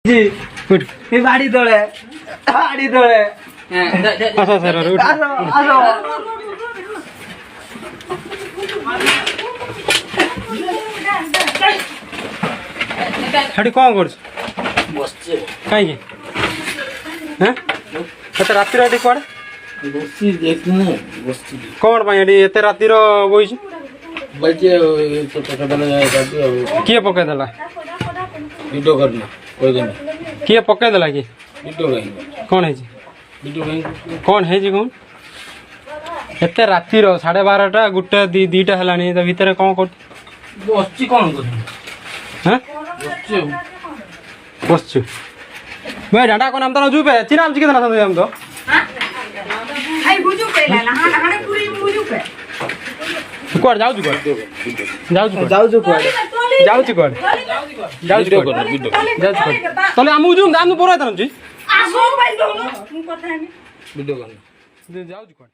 जी ये बाड़ी तले आसो सर उठ आसो हेडी कौन कर बसचे कहीं हैं एते राति रे कोड बसची देखने बसची कौन पाई एडी एते राति रो बोइछ बजे तो पकड़ने जाती किए पके देला वीडियो करना कोई दिन किए पके देला की वीडियो कहीं कौन है जी वीडियो कहीं कौन है जी कौन एते राति रो 12:30 गुटे दीटा हलानी त भीतर कौन कर बसची कौन कर हैं बसची बसछु भाई डांडा को नाम त जुपे चिनाम जी के ना हम तो आई बुझु पेला ना हाने पूरी बुझु पे कोड जाऊ छु कोड जाऊ छु कोड जाऊ छु कोड वीडियो करना वीडियो जाऊ छु कोड तले आमु जुम दानु परो तन जी आसो भाई दोनो मु कथा नहीं वीडियो करना जाऊ छु कोड